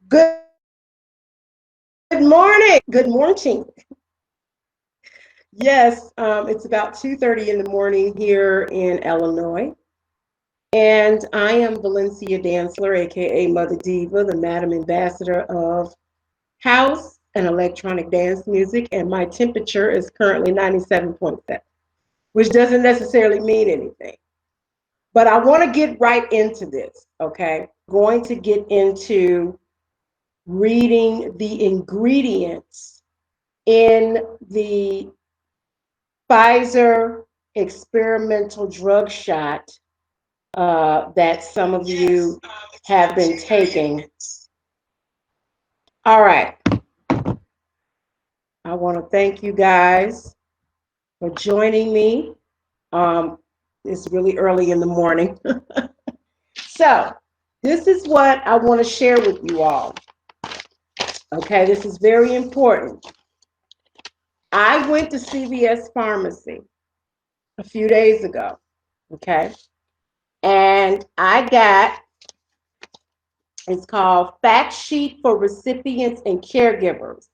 Good morning. Good morning. Yes, it's about 2:30 in the morning here in Illinois. And I am Valencia Dantzler, aka Mother Diva, the Madam Ambassador of House and Electronic Dance Music. And my temperature is currently 97.7, which doesn't necessarily mean anything. But I want to get right into this, okay? Going to get into reading the ingredients in the Pfizer experimental drug shot that some of you have been taking. All right. I want to thank you guys for joining me. Um, it's really early in the morning. So, this is what I want to share with you all. Okay, this is very important. I went to CVS Pharmacy a few days ago. Okay. And I got, it's called Fact Sheet for Recipients and Caregivers.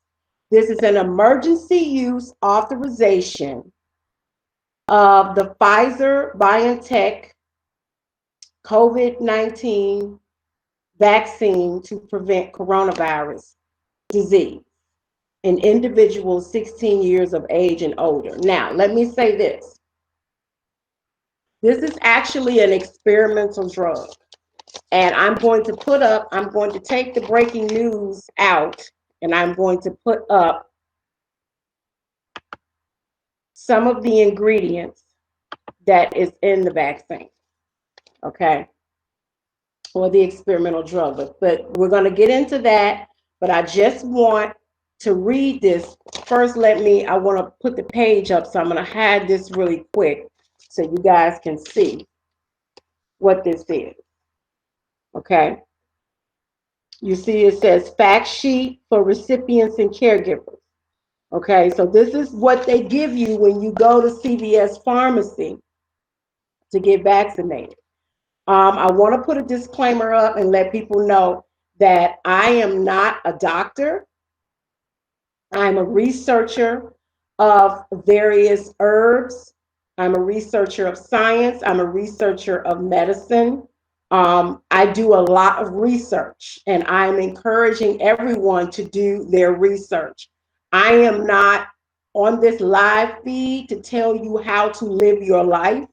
This is an emergency use authorization of the Pfizer BioNTech COVID-19 vaccine to prevent coronavirus disease in individuals 16 years of age and older. Now, let me say this. This is actually an experimental drug. And I'm going to take the breaking news out, and I'm going to put up some of the ingredients that is in the vaccine, okay, or the experimental drug. But we're going to get into that, but I just want to read this. First, I want to put the page up, so I'm going to hide this really quick so you guys can see what this is, okay? You see it says fact sheet for recipients and caregivers. Okay, so this is what they give you when you go to CVS Pharmacy to get vaccinated. I want to put a disclaimer up and let people know that I am not a doctor. I'm a researcher of various herbs. I'm a researcher of science. I'm a researcher of medicine. I do a lot of research, and I'm encouraging everyone to do their research. I am not on this live feed to tell you how to live your life.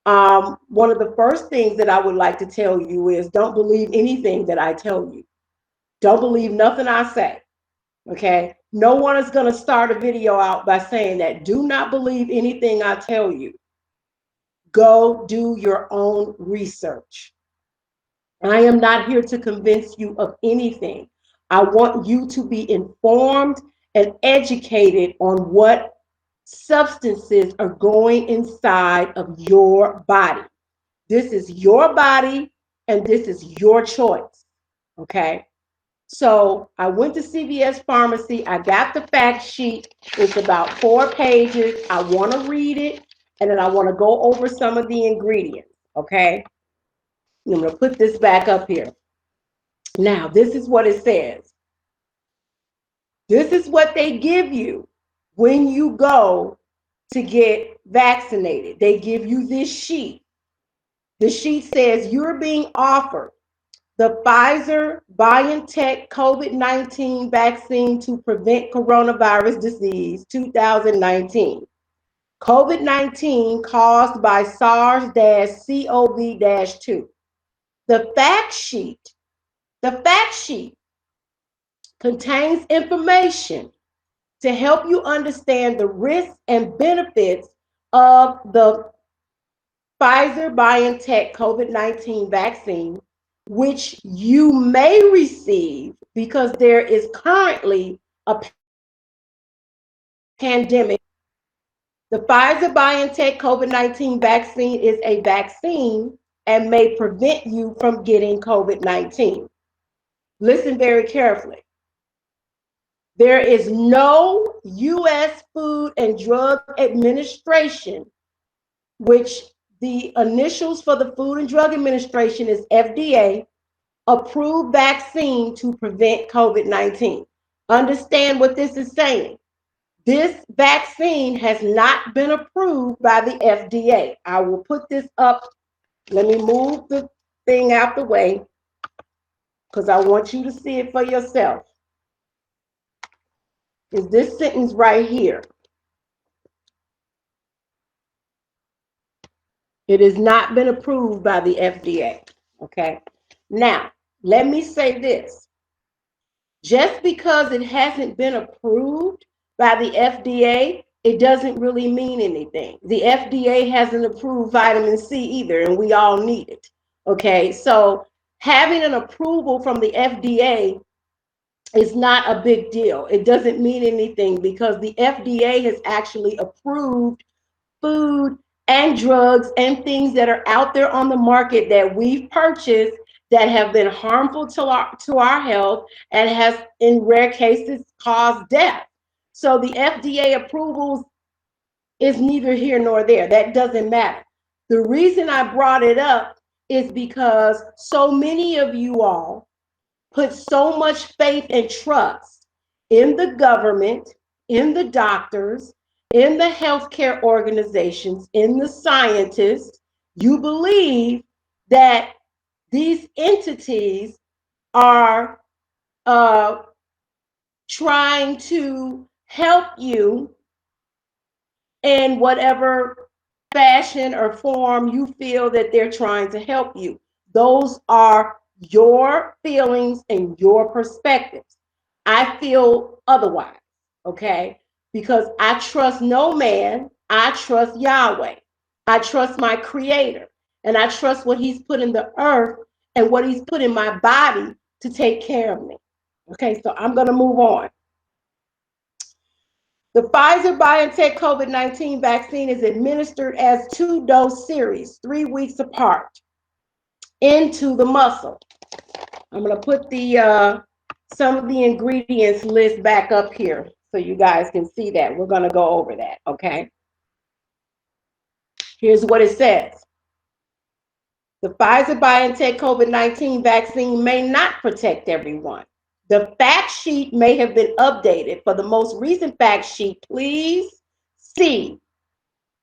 One of the first things that I would like to tell you is don't believe anything that I tell you. Don't believe nothing I say. Okay. No one is going to start a video out by saying that. Do not believe anything I tell you. Go do your own research. I am not here to convince you of anything. I want you to be informed and educated on what substances are going inside of your body. This is your body and this is your choice. Okay. So I went to CVS Pharmacy. I got the fact sheet. It's about 4 pages. I want to read it and then I want to go over some of the ingredients. Okay. I'm going to put this back up here. Now, this is what it says. This is what they give you when you go to get vaccinated. They give you this sheet. The sheet says you're being offered the Pfizer BioNTech COVID-19 vaccine to prevent coronavirus disease 2019. COVID-19 caused by SARS-CoV-2. The fact sheet contains information to help you understand the risks and benefits of the Pfizer BioNTech COVID-19 vaccine, which you may receive because there is currently a pandemic. The Pfizer BioNTech COVID-19 vaccine is a vaccine and may prevent you from getting COVID-19. Listen very carefully. There is no U.S. Food and Drug Administration, which the initials for the Food and Drug Administration is FDA. approved vaccine to prevent COVID-19. Understand what this is saying. This vaccine has not been approved by the FDA. I will put this up. Let me move the thing out the way because I want you to see it for yourself. Is this sentence right here? It has not been approved by the FDA. Okay. Now, let me say this. Just because it hasn't been approved by the FDA, it doesn't really mean anything. The FDA hasn't approved vitamin C either, and we all need it. Okay. So having an approval from the FDA is not a big deal. It doesn't mean anything because the FDA has actually approved food and drugs and things that are out there on the market that we've purchased that have been harmful to our health and has in rare cases caused death. So the FDA approvals is neither here nor there. That doesn't matter. The reason I brought it up is because so many of you all put so much faith and trust in the government, in the doctors, in the healthcare organizations, in the scientists. You believe that these entities are trying to help you in whatever fashion or form you feel that they're trying to help you. Those are your feelings and your perspectives. I feel otherwise, okay? Because I trust no man, I trust Yahweh. I trust my creator, and I trust what he's put in the earth and what he's put in my body to take care of me. Okay, so I'm going to move on. The Pfizer BioNTech COVID-19 vaccine is administered as two-dose series, 3 weeks apart, into the muscle. I'm going to put the some of the ingredients list back up here so you guys can see that. We're going to go over that, okay? Here's what it says. The Pfizer BioNTech COVID-19 vaccine may not protect everyone. The fact sheet may have been updated. For the most recent fact sheet, please see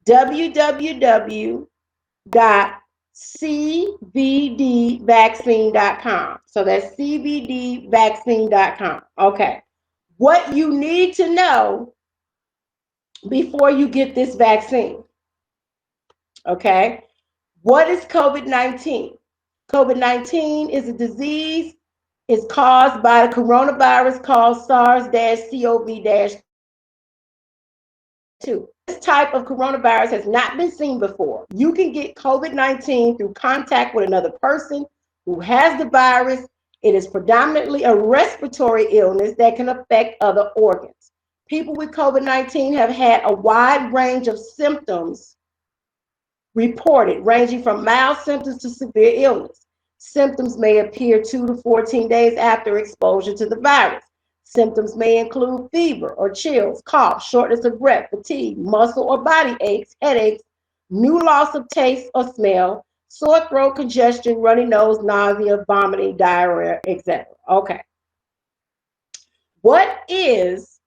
www.cbdvaccine.com. So that's cbdvaccine.com. Okay. What you need to know before you get this vaccine. Okay. What is COVID-19? COVID-19 is a disease. It's caused by the coronavirus called SARS-CoV-2. This type of coronavirus has not been seen before. You can get COVID-19 through contact with another person who has the virus. It is predominantly a respiratory illness that can affect other organs. People with COVID-19 have had a wide range of symptoms reported, ranging from mild symptoms to severe illness. Symptoms may appear 2 to 14 days after exposure to the virus. Symptoms may include fever or chills, cough, shortness of breath, fatigue, muscle or body aches, headaches, new loss of taste or smell, sore throat, congestion, runny nose, nausea, vomiting, diarrhea, etc. Okay. What is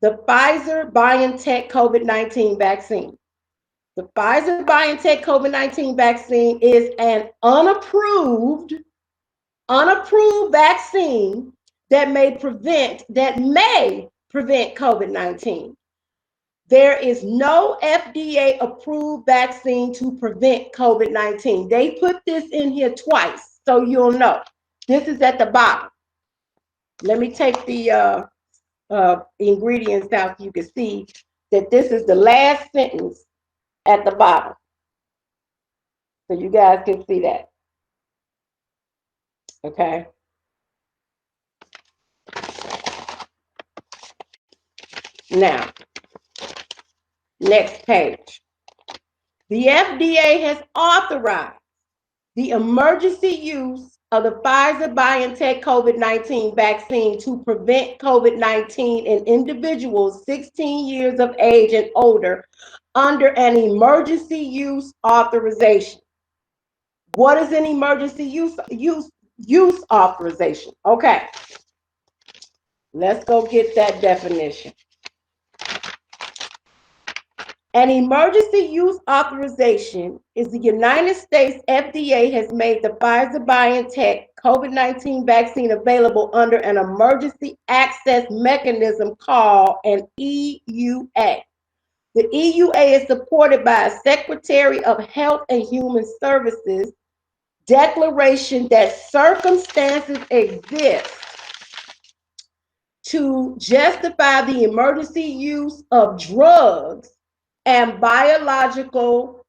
the Pfizer BioNTech COVID-19 vaccine? The Pfizer BioNTech COVID-19 vaccine is an unapproved vaccine that may prevent COVID-19. There is no FDA approved vaccine to prevent COVID-19. They put this in here twice, so you'll know. This is at the bottom. Let me take the ingredients out so you can see that this is the last sentence at the bottom. So you guys can see that. Okay. Now, next page. The FDA has authorized the emergency use of the Pfizer BioNTech COVID-19 vaccine to prevent COVID-19 in individuals 16 years of age and older under an emergency use authorization. What is an emergency use use authorization. Okay, let's go get that definition. An emergency use authorization is the United States FDA has made the Pfizer BioNTech COVID-19 vaccine available under an emergency access mechanism called an EUA. The EUA is supported by a Secretary of Health and Human Services declaration that circumstances exist to justify the emergency use of drugs and biological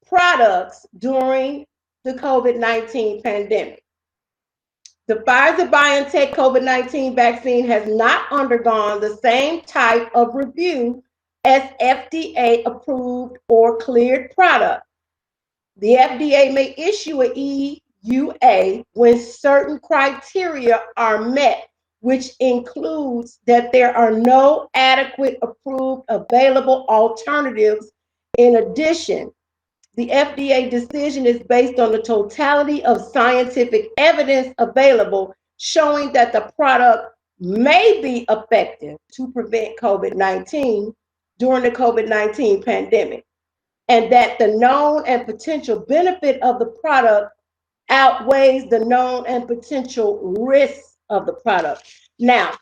products during the COVID-19 pandemic. The Pfizer BioNTech COVID-19 vaccine has not undergone the same type of review as FDA approved or cleared products. The FDA may issue an EUA when certain criteria are met, which includes that there are no adequate approved available alternatives. In addition, the FDA decision is based on the totality of scientific evidence available showing that the product may be effective to prevent COVID-19 during the COVID-19 pandemic, and that the known and potential benefit of the product outweighs the known and potential risks of the product. Now,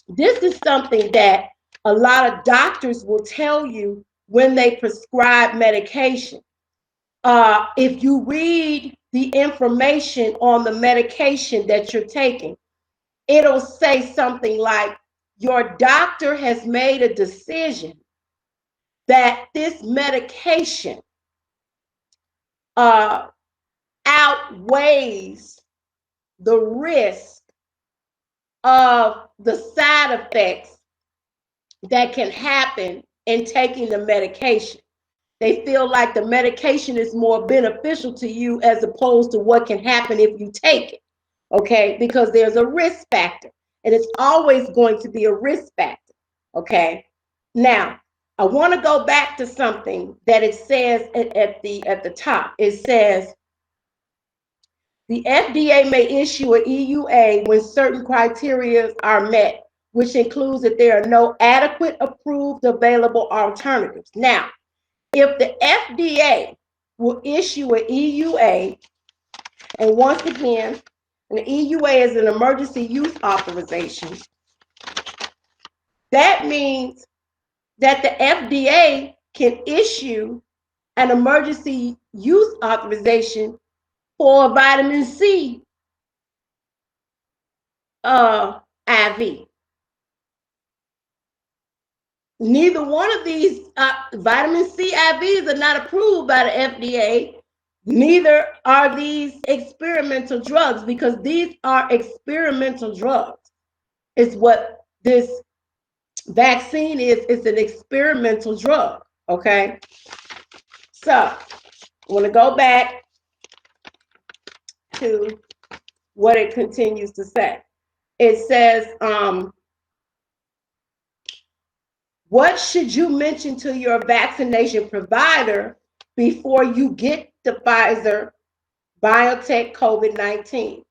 this is something that a lot of doctors will tell you when they prescribe medication. If you read the information on the medication that you're taking, it'll say something like, your doctor has made a decision that this medication outweighs the risk of the side effects that can happen in taking the medication. They feel like the medication is more beneficial to you as opposed to what can happen if you take it, okay? Because there's a risk factor, and it's always going to be a risk factor, okay? Now, I want to go back to something that it says at the top. It says, the FDA may issue an EUA when certain criteria are met, which includes that there are no adequate approved available alternatives. Now, if the FDA will issue an EUA, and once again, an EUA is an emergency use authorization, that means that the FDA can issue an emergency use authorization for a vitamin C IV. Neither one of these vitamin C IVs are not approved by the FDA. Neither are these experimental drugs, because these are experimental drugs. It's what this vaccine is. It's an experimental drug, okay? So I want to go back to what it continues to say. It says, what should you mention to your vaccination provider before you get the Pfizer BioNTech COVID-19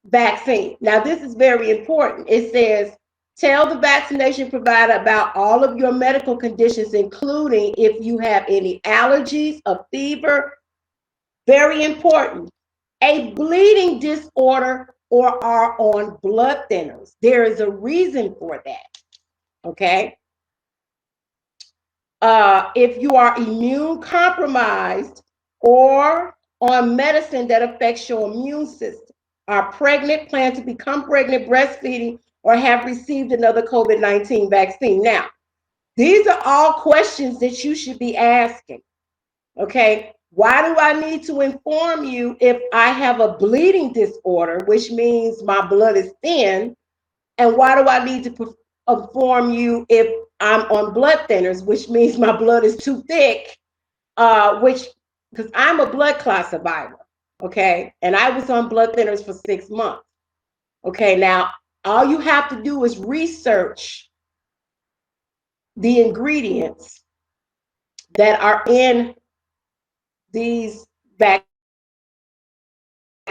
vaccine? Now, this is very important. It says, tell the vaccination provider about all of your medical conditions, including if you have any allergies, a fever, very important, a bleeding disorder, or are on blood thinners. There is a reason for that, okay? If you are immune compromised or on medicine that affects your immune system, are pregnant, plan to become pregnant, breastfeeding, or have received another COVID-19 vaccine. Now, these are all questions that you should be asking, okay? Why do I need to inform you if I have a bleeding disorder, which means my blood is thin? And why do I need to inform you if I'm on blood thinners, which means my blood is too thick, because I'm a blood clot survivor, okay? And I was on blood thinners for 6 months, okay? Now, all you have to do is research the ingredients that are in these vaccines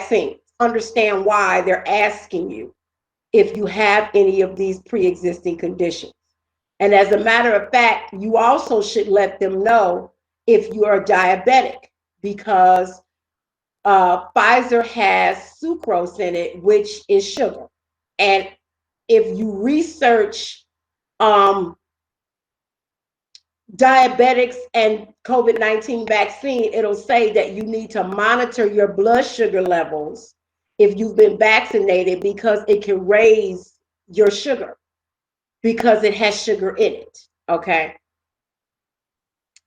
vaccines. Understand why they're asking you if you have any of these pre-existing conditions. And as a matter of fact, you also should let them know if you are diabetic, because Pfizer has sucrose in it, which is sugar. And if you research diabetics and COVID-19 vaccine, it'll say that you need to monitor your blood sugar levels if you've been vaccinated, because it can raise your sugar because it has sugar in it. Okay.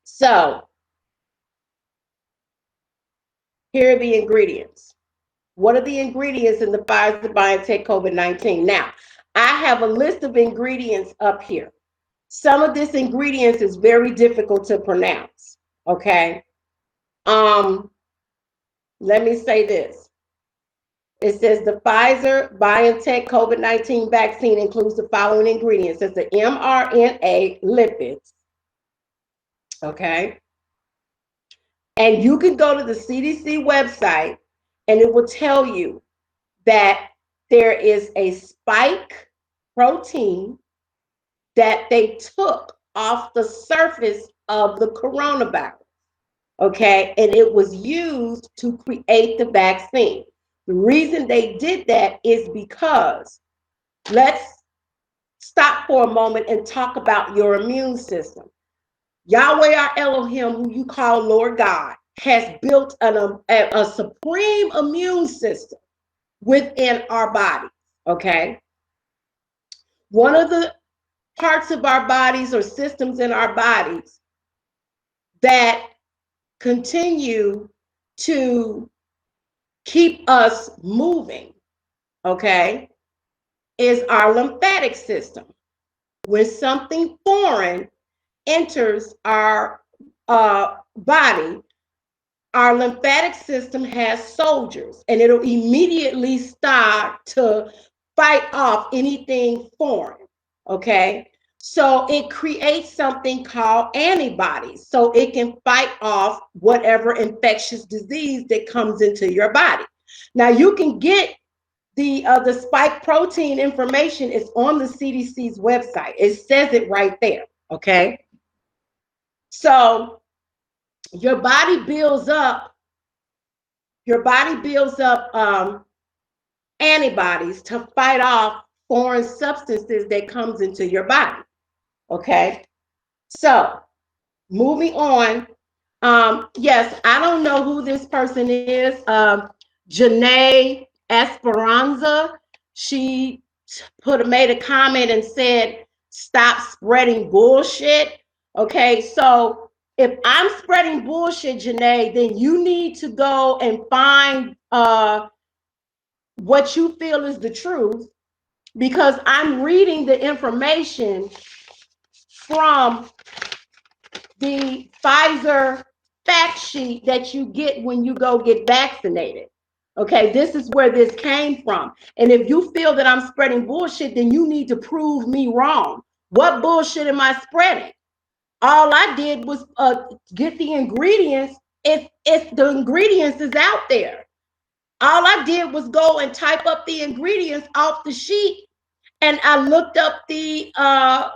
So here are the ingredients. What are the ingredients in the Pfizer BioNTech COVID-19? Now, I have a list of ingredients up here. Some of this ingredients is very difficult to pronounce. Okay. Let me say this. It says the Pfizer BioNTech COVID-19 vaccine includes the following ingredients. It's the mRNA lipids. Okay. And you can go to the CDC website and it will tell you that there is a spike protein that they took off the surface of the coronavirus. Okay. And it was used to create the vaccine. The reason they did that is because, let's stop for a moment and talk about your immune system. Yahweh our Elohim, who you call Lord God, has built a supreme immune system within our bodies. Okay. One of the parts of our bodies or systems in our bodies that continue to keep us moving, okay, is our lymphatic system. When something foreign enters our body, our lymphatic system has soldiers, and it'll immediately start to fight off anything foreign, okay? So it creates something called antibodies, so it can fight off whatever infectious disease that comes into your body. Now, you can get the spike protein information is on the CDC's website. It says it right there, okay? So your body builds up antibodies to fight off foreign substances that comes into your body. Okay. So moving on. Yes, I don't know who this person is. Janae Esperanza. She made a comment and said, "Stop spreading bullshit." Okay, so if I'm spreading bullshit, Janae, then you need to go and find what you feel is the truth, because I'm reading the information from the Pfizer fact sheet that you get when you go get vaccinated. Okay, this is where this came from. And if you feel that I'm spreading bullshit, then you need to prove me wrong. What bullshit am I spreading? All I did was get the ingredients. If the ingredients is out there, all I did was go and type up the ingredients off the sheet, and I looked up the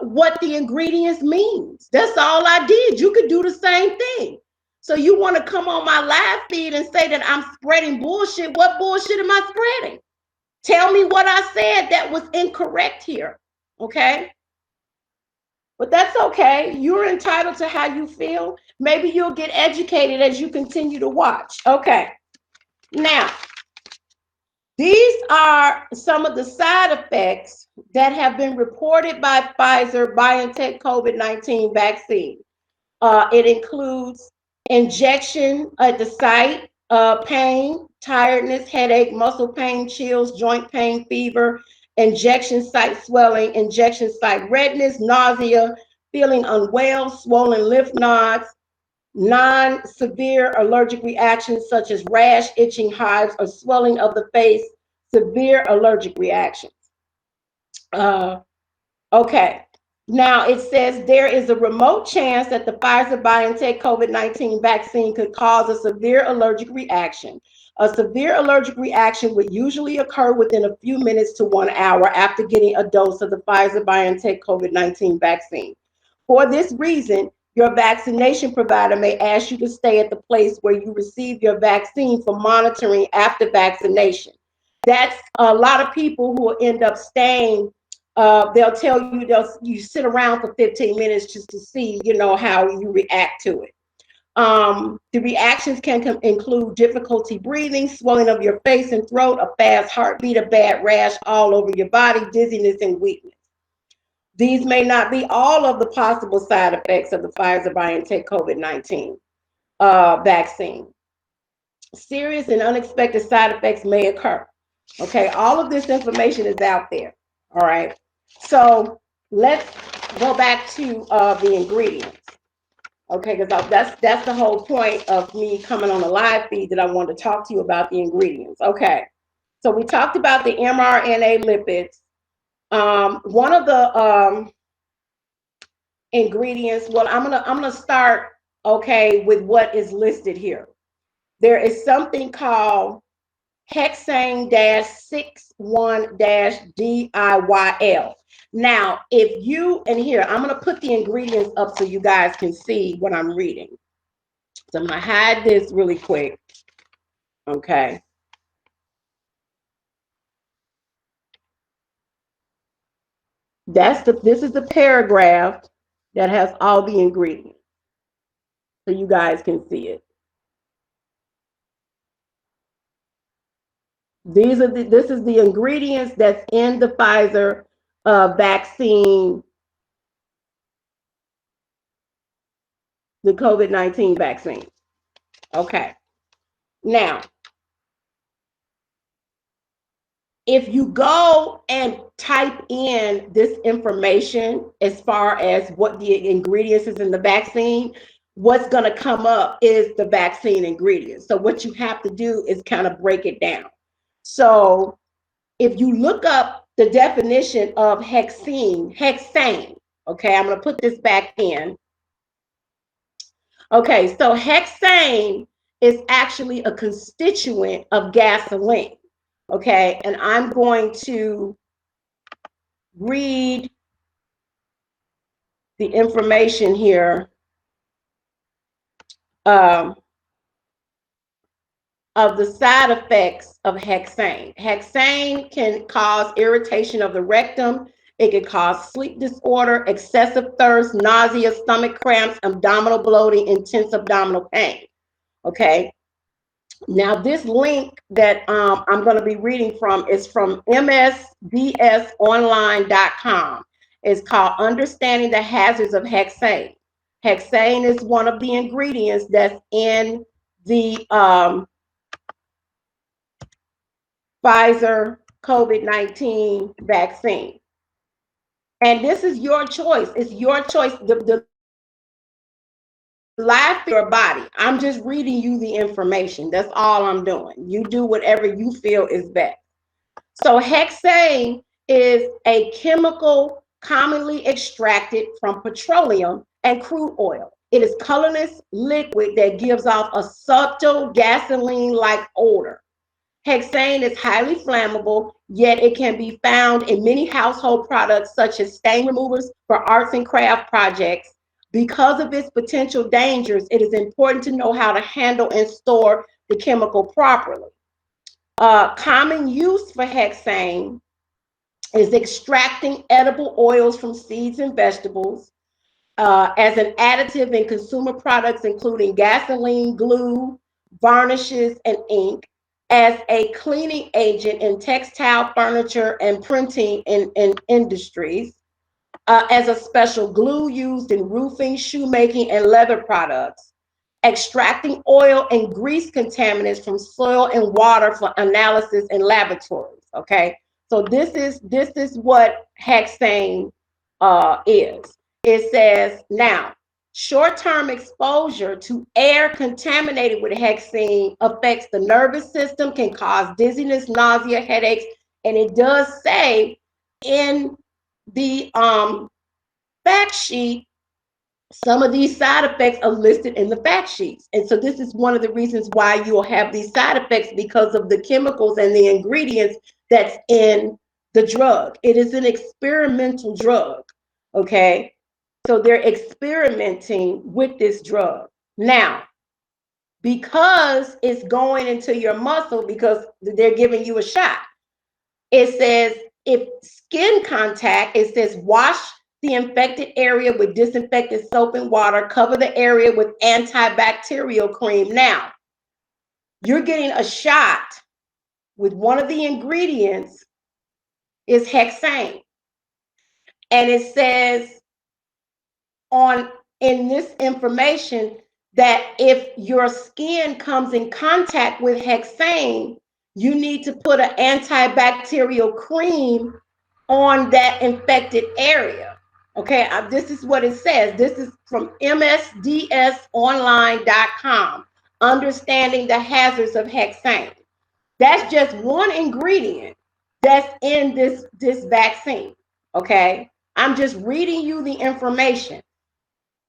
what the ingredients means. That's all I did. You could do the same thing. So you want to come on my live feed and say that I'm spreading bullshit? What bullshit am I spreading? Tell me what I said that was incorrect here. Okay. But that's okay. You're entitled to how you feel. Maybe you'll get educated as you continue to watch. Okay. Now, these are some of the side effects that have been reported by Pfizer BioNTech COVID-19 vaccine. It includes injection at the site, pain, tiredness, headache, muscle pain, chills, joint pain, fever, injection site swelling, injection site redness, nausea, feeling unwell, swollen lymph nodes, non-severe allergic reactions such as rash, itching, hives, or swelling of the face, severe allergic reactions. Okay, Now, it says there is a remote chance that the Pfizer BioNTech COVID-19 vaccine could cause a severe allergic reaction. A severe allergic reaction would usually occur within a few minutes to 1 hour after getting a dose of the Pfizer BioNTech COVID-19 vaccine. For this reason, your vaccination provider may ask you to stay at the place where you receive your vaccine for monitoring after vaccination. That's a lot of people who will end up staying. They'll tell you you sit around for 15 minutes just to see, how you react to it. The reactions can include difficulty breathing, swelling of your face and throat, a fast heartbeat, a bad rash all over your body, dizziness, and weakness. These may not be all of the possible side effects of the Pfizer BioNTech COVID-19 vaccine. Serious and unexpected side effects may occur. Okay, all of this information is out there. All right, so let's go back to the ingredients. Okay, because that's the whole point of me coming on a live feed, that I wanted to talk to you about the ingredients. Okay, so we talked about the mRNA lipids. One of the ingredients. Well, I'm gonna start, okay, with what is listed here. There is something called hexane-61-DIYL. Now, if you, and here, I'm going to put the ingredients up so you guys can see what I'm reading. So I'm going to hide this really quick. Okay. This is the paragraph that has all the ingredients, so you guys can see it. This is the ingredients that's in the Pfizer vaccine, the COVID-19 vaccine. Okay. Now, if you go and type in this information as far as what the ingredients is in the vaccine, what's going to come up is the vaccine ingredients. So what you have to do is kind of break it down. So if you look up the definition of hexane, okay, I'm going to put this back in. Okay, so hexane is actually a constituent of gasoline. Okay, and I'm going to read the information here of the side effects of hexane. Hexane can cause irritation of the rectum. It can cause sleep disorder, excessive thirst, nausea, stomach cramps, abdominal bloating, intense abdominal pain. Okay. Now, this link that I'm going to be reading from is from msdsonline.com. It's called Understanding the Hazards of Hexane. Hexane is one of the ingredients that's in the Pfizer COVID-19 vaccine. And this is your choice. It's your choice. The life of your body. I'm just reading you the information. That's all I'm doing. You do whatever you feel is best. So hexane is a chemical commonly extracted from petroleum and crude oil. It is colorless liquid that gives off a subtle gasoline-like odor. Hexane is highly flammable, yet it can be found in many household products such as stain removers for arts and craft projects. Because of its potential dangers, it is important to know how to handle and store the chemical properly. Common use for hexane is extracting edible oils from seeds and vegetables, as an additive in consumer products, including gasoline, glue, varnishes, and ink, as a cleaning agent in textile, furniture, and printing in industries, as a special glue used in roofing, shoemaking, and leather products, extracting oil and grease contaminants from soil and water for analysis in laboratories. Okay, so this is what hexane is. It says now, short-term exposure to air contaminated with hexane affects the nervous system, can cause dizziness, nausea, headaches, and it does say in the fact sheet, some of these side effects are listed in the fact sheets. And so this is one of the reasons why you'll have these side effects, because of the chemicals and the ingredients that's in the drug. It is an experimental drug, okay? So they're experimenting with this drug. Now, because it's going into your muscle, because they're giving you a shot, it says if skin contact, it says wash the infected area with disinfected soap and water, cover the area with antibacterial cream. Now, you're getting a shot with one of the ingredients is hexane. And it says in this information that if your skin comes in contact with hexane, you need to put an antibacterial cream on that infected area. Okay, this is what it says. This is from msdsonline.com. Understanding the hazards of hexane. That's just one ingredient that's in this vaccine. Okay, I'm just reading you the information.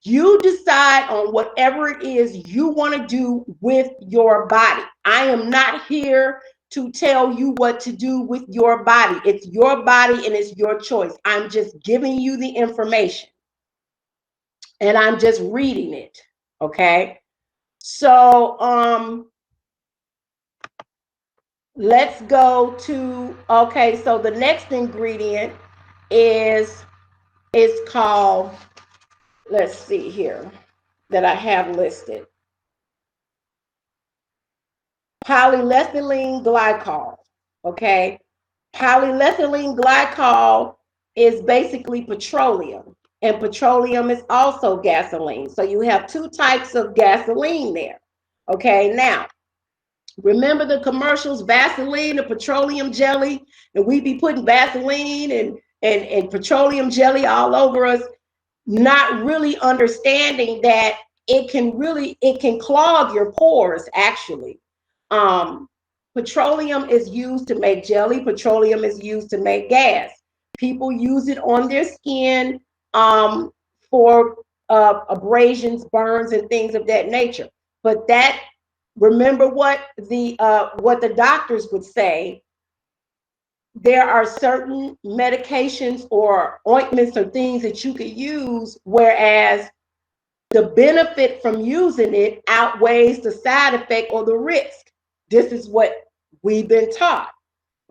You decide on whatever it is you want to do with your body. I am not here to tell you what to do with your body. It's your body and it's your choice. I'm just giving you the information and I'm just reading it. Okay. So, let's go to, okay. So the next ingredient is called, let's see here that I have listed. Polyethylene glycol, okay? Polyethylene glycol is basically petroleum, and petroleum is also gasoline. So you have two types of gasoline there, okay? Now, remember the commercials, Vaseline, the petroleum jelly, and we be putting Vaseline and petroleum jelly all over us, not really understanding that it can clog your pores actually. Petroleum is used to make jelly. Petroleum is used to make gas. People use it on their skin for abrasions, burns, and things of that nature. But that, remember what the doctors would say. There are certain medications or ointments or things that you could use, whereas the benefit from using it outweighs the side effect or the risk. This is what we've been taught.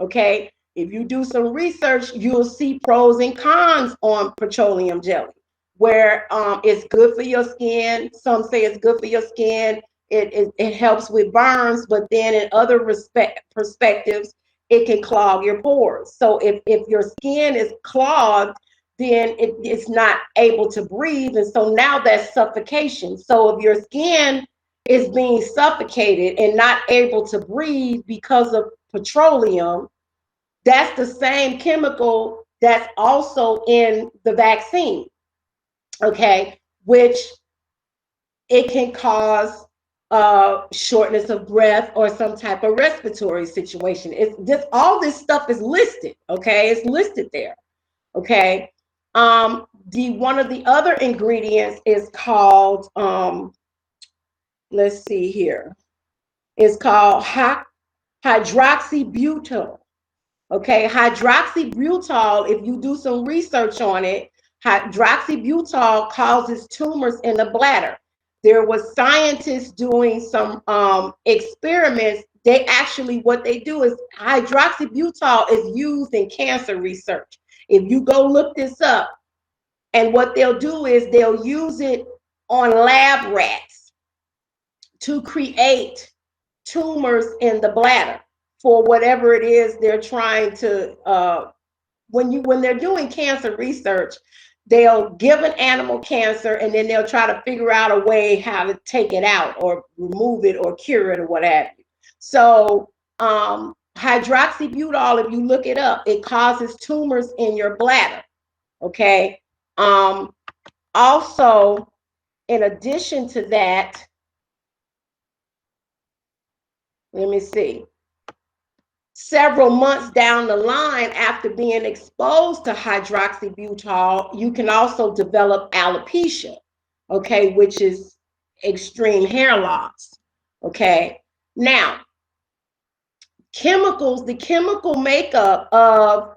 Okay. If you do some research, you'll see pros and cons on petroleum jelly, where it's good for your skin. Some say it's good for your skin. It helps with burns, but then in other perspectives, it can clog your pores. So if your skin is clogged, then it's not able to breathe. And so now that's suffocation. So if your skin is being suffocated and not able to breathe because of petroleum, that's the same chemical that's also in the vaccine, okay, which it can cause shortness of breath or some type of respiratory situation. It's just, all this stuff is listed, okay? It's listed there, okay? One of the other ingredients is called, let's see here, it's called hydroxybutyl. Okay, hydroxybutyl, if you do some research on it, hydroxybutyl causes tumors in the bladder. There was scientists doing some experiments. They actually, what they do is, hydroxybutyl is used in cancer research. If you go look this up, and what they'll do is they'll use it on lab rats to create tumors in the bladder for whatever it is they're trying to, when they're doing cancer research, they'll give an animal cancer and then they'll try to figure out a way how to take it out or remove it or cure it or what have you. So hydroxybutyl, if you look it up, it causes tumors in your bladder. Okay. Also, in addition to that, let me see. several months down the line after being exposed to hydroxybutyrol, you can also develop alopecia, okay, which is extreme hair loss. Okay, now chemicals, the chemical makeup of,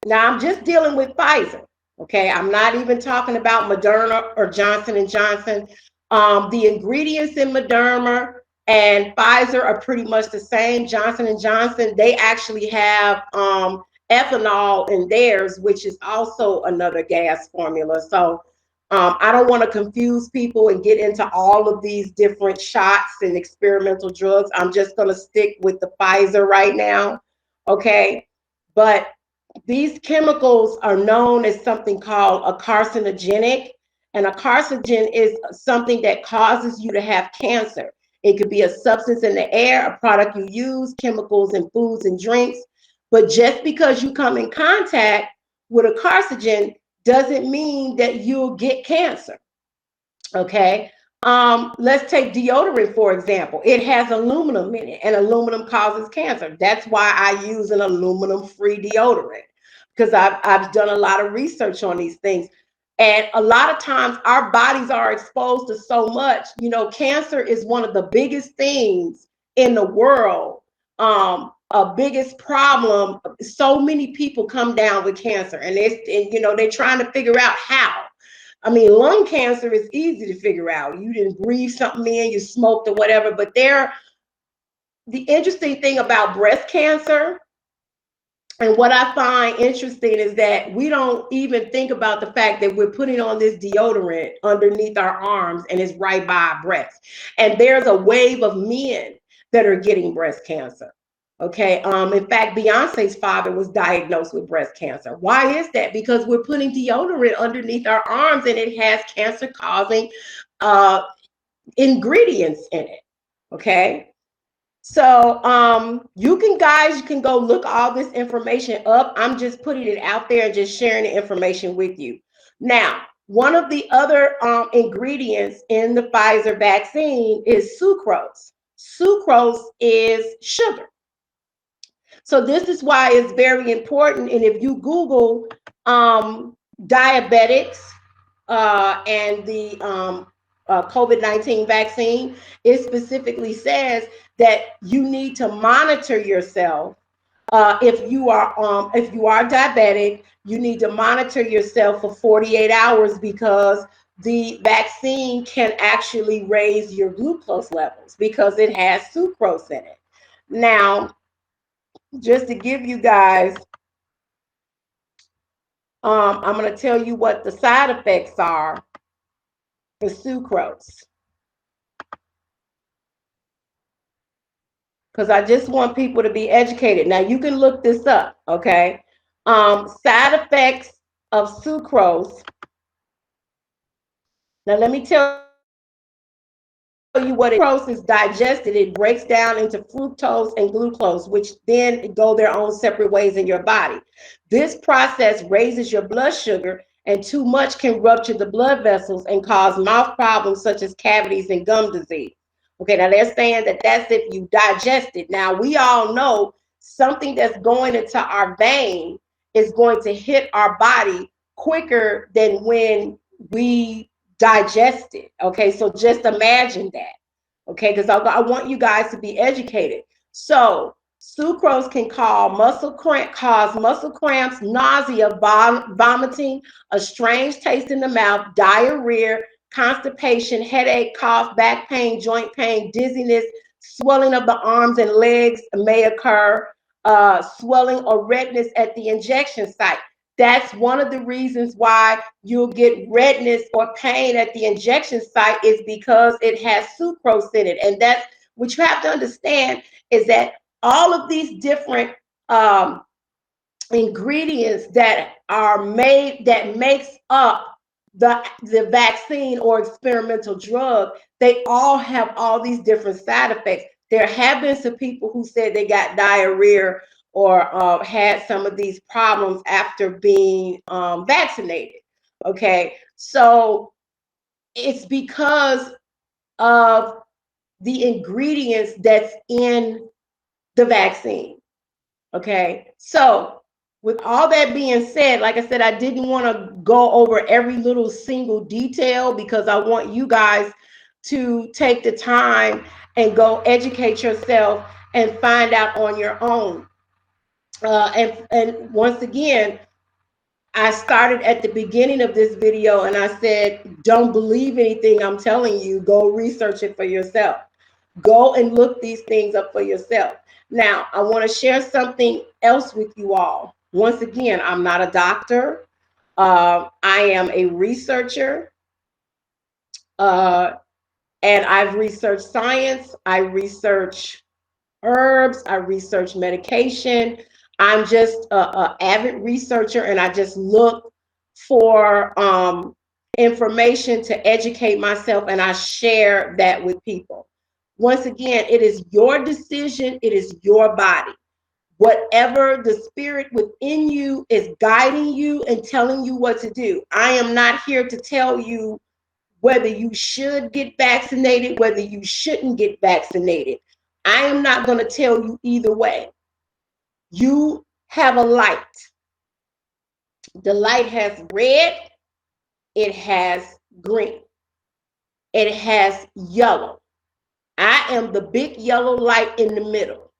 now I'm just dealing with Pfizer. Okay, I'm not even talking about Moderna or Johnson and Johnson. The ingredients in Moderna and Pfizer are pretty much the same. Johnson and Johnson, they actually have ethanol in theirs, which is also another gas formula. So I don't want to confuse people and get into all of these different shots and experimental drugs. I'm just going to stick with the Pfizer right now. Okay, but these chemicals are known as something called a carcinogenic, and a carcinogen is something that causes you to have cancer. It could be a substance in the air, a product you use, chemicals in foods and drinks. But just because you come in contact with a carcinogen doesn't mean that you'll get cancer. Okay. Let's take deodorant, for example. It has aluminum in it, and aluminum causes cancer. That's why I use an aluminum-free deodorant, because I've done a lot of research on these things. And a lot of times our bodies are exposed to so much. You know, cancer is one of the biggest things in the world. A biggest problem. So many people come down with cancer, and they're trying to figure out how. I mean, lung cancer is easy to figure out. You didn't breathe something in, you smoked or whatever. But the interesting thing about breast cancer, and what I find interesting, is that we don't even think about the fact that we're putting on this deodorant underneath our arms and it's right by our breast. And there's a wave of men that are getting breast cancer. Okay. In fact, Beyonce's father was diagnosed with breast cancer. Why is that? Because we're putting deodorant underneath our arms and it has cancer causing uh, ingredients in it. Okay. So you can go look all this information up. I'm just putting it out there and just sharing the information with you. Now, one of the other ingredients in the Pfizer vaccine is sucrose. Sucrose is sugar. So this is why it's very important. And if you Google diabetics and the COVID-19 vaccine, it specifically says that you need to monitor yourself. If you are diabetic, you need to monitor yourself for 48 hours, because the vaccine can actually raise your glucose levels because it has sucrose in it. Now, just to give you guys, I'm going to tell you what the side effects are for sucrose, because I just want people to be educated. Now, you can look this up, okay? Side effects of sucrose. Now, let me tell you what sucrose is digested. It breaks down into fructose and glucose, which then go their own separate ways in your body. This process raises your blood sugar, and too much can rupture the blood vessels and cause mouth problems such as cavities and gum disease. Okay, now they're saying that that's if you digest it. Now, we all know something that's going into our vein is going to hit our body quicker than when we digest it. Okay, so just imagine that. Okay, because I want you guys to be educated. So sucrose can cause muscle cramps, nausea, vomiting, a strange taste in the mouth, diarrhea, constipation, headache, cough, back pain, joint pain, dizziness, swelling of the arms and legs may occur, swelling or redness at the injection site. That's one of the reasons why you'll get redness or pain at the injection site, is because it has sucrose in it. And that's what you have to understand, is that all of these different ingredients that are made, that makes up the vaccine or experimental drug, they all have all these different side effects. There have been some people who said they got diarrhea or had some of these problems after being vaccinated. Okay, so it's because of the ingredients that's in the vaccine. Okay, so with all that being said, like I said, I didn't want to go over every little single detail because I want you guys to take the time and go educate yourself and find out on your own. And once again, I started at the beginning of this video and I said, don't believe anything I'm telling you. Go research it for yourself. Go and look these things up for yourself. Now, I want to share something else with you all. Once again, I'm not a doctor. I am a researcher, uh, and I've researched science. I research herbs. I research medication. I'm just a avid researcher, and I just look for information to educate myself, and I share that with people. Once again, it is your decision. It is your body. Whatever the spirit within you is guiding you and telling you what to do. I am not here to tell you whether you should get vaccinated, whether you shouldn't get vaccinated. I am not going to tell you either way. You have a light. The light has red, it has green, it has yellow. I am the big yellow light in the middle.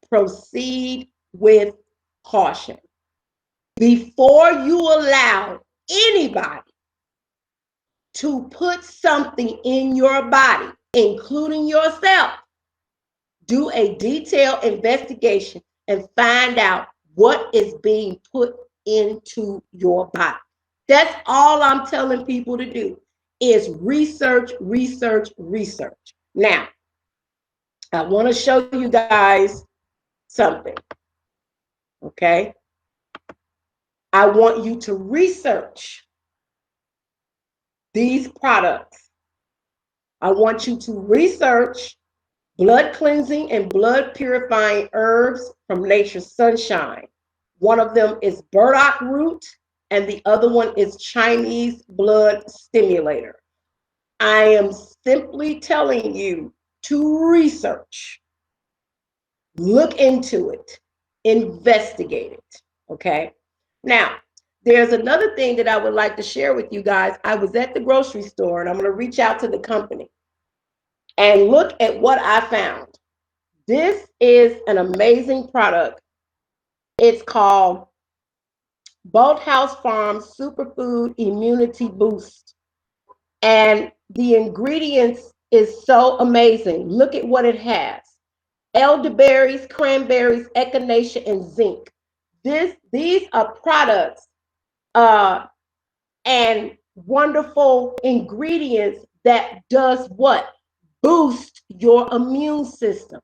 Proceed with caution. Before you allow anybody to put something in your body, including yourself, do a detailed investigation and find out what is being put into your body. That's all I'm telling people to do is research, research, research. Now, I want to show you guys something, okay? I want you to research these products. I want you to research blood cleansing and blood purifying herbs from nature's sunshine. One of them is burdock root, and the other one is Chinese blood stimulator. I am simply telling you to research, look into it, investigate it. Okay. Now, there's another thing that I would like to share with you guys. I was at the grocery store and I'm going to reach out to the company and look at what I found. This is an amazing product. It's called Bolthouse Farms Superfood Immunity Boost. And the ingredients is so amazing. Look at what it has. Elderberries, cranberries, echinacea, and zinc. These are products and wonderful ingredients that does what? Boost your immune system.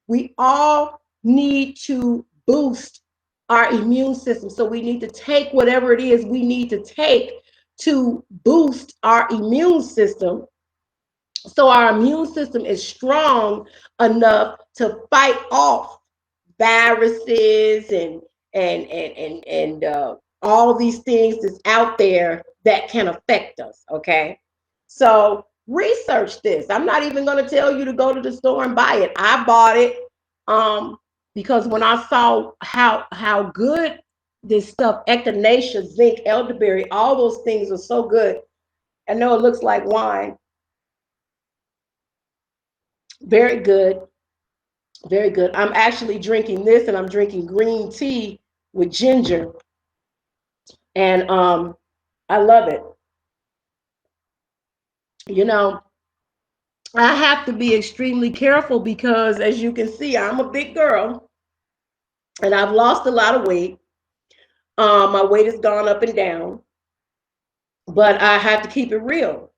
We all need to boost our immune system. So we need to take whatever it is we need to take to boost our immune system. So our immune system is strong enough to fight off viruses and all these things that's out there that can affect us. Okay, so research this. I'm not even going to tell you to go to the store and buy it. I bought it because when I saw how good this stuff, echinacea, zinc, elderberry, all those things are so good. I know it looks like wine. Very good. Very good. I'm actually drinking this, and I'm drinking green tea with ginger, and I love it. You know, I have to be extremely careful because, as you can see, I'm a big girl, and I've lost a lot of weight. My weight has gone up and down, but I have to keep it real.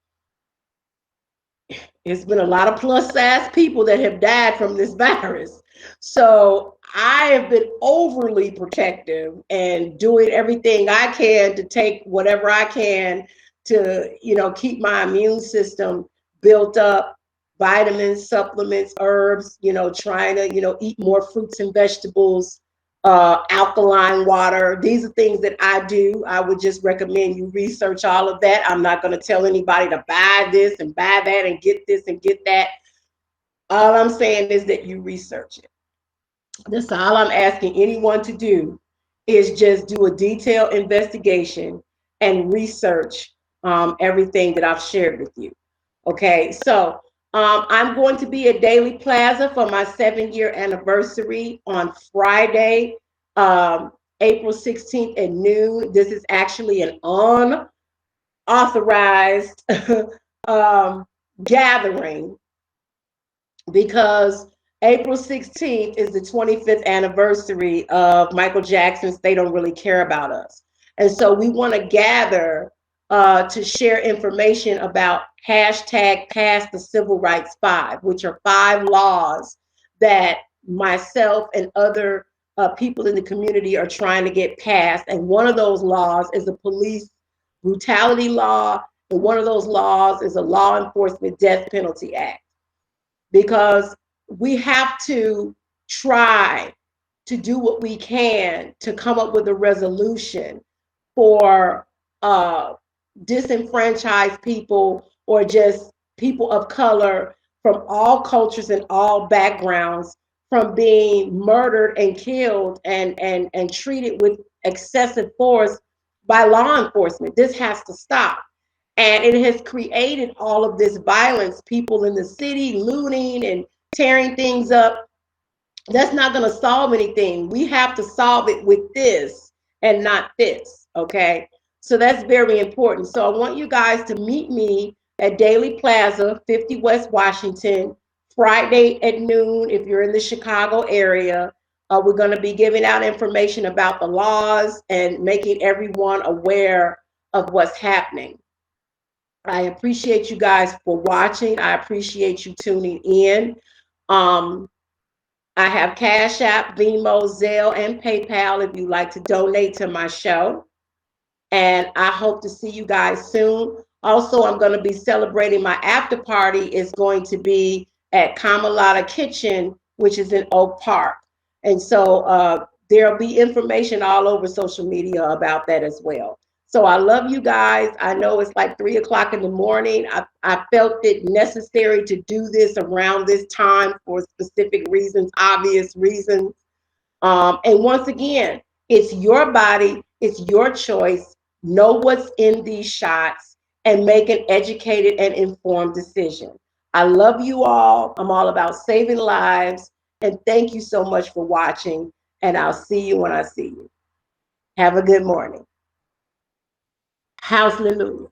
It's been a lot of plus size people that have died from this virus. So I have been overly protective and doing everything I can to take whatever I can to, keep my immune system built up, vitamins, supplements, herbs, trying to, eat more fruits and vegetables, alkaline water. These are things that I do. I would just recommend you research all of that. I'm not going to tell anybody to buy this and buy that and get this and get that. All I'm saying is that you research it. That's all I'm asking anyone to do, is just do a detailed investigation and research everything that I've shared with you. Okay, so I'm going to be at Daily Plaza for my 7-year anniversary on Friday, um, April 16th at noon. This is actually an unauthorized gathering, because April 16th is the 25th anniversary of Michael Jackson's They Don't Really Care About Us. And so we want to gather to share information about hashtag Pass the Civil Rights Five, which are 5 laws that myself and other people in the community are trying to get passed. And one of those laws is a police brutality law, and one of those laws is a law enforcement death penalty act, because we have to try to do what we can to come up with a resolution for disenfranchised people, or just people of color from all cultures and all backgrounds, from being murdered and killed and treated with excessive force by law enforcement. This has to stop. And it has created all of this violence, people in the city looting and tearing things up. That's not going to solve anything. We have to solve it with this and not this. Okay. So that's very important. So I want you guys to meet me at Daily Plaza, 50 West Washington, Friday at noon if you're in the Chicago area. We're going to be giving out information about the laws and making everyone aware of what's happening. I appreciate you guys for watching. I appreciate you tuning in. Um, I have Cash App, Venmo, Zelle, and PayPal if you'd like to donate to my show. And I hope to see you guys soon. Also, I'm going to be celebrating my after party. Is going to be at Camelata Kitchen, which is in Oak Park. And so there'll be information all over social media about that as well. So I love you guys. I know it's like 3 o'clock in the morning. I felt it necessary to do this around this time for specific reasons, obvious reasons. And once again, it's your body, it's your choice. Know what's in these shots and make an educated and informed decision. I love you all. I'm all about saving lives. And thank you so much for watching. And I'll see you when I see you. Have a good morning. Hallelujah.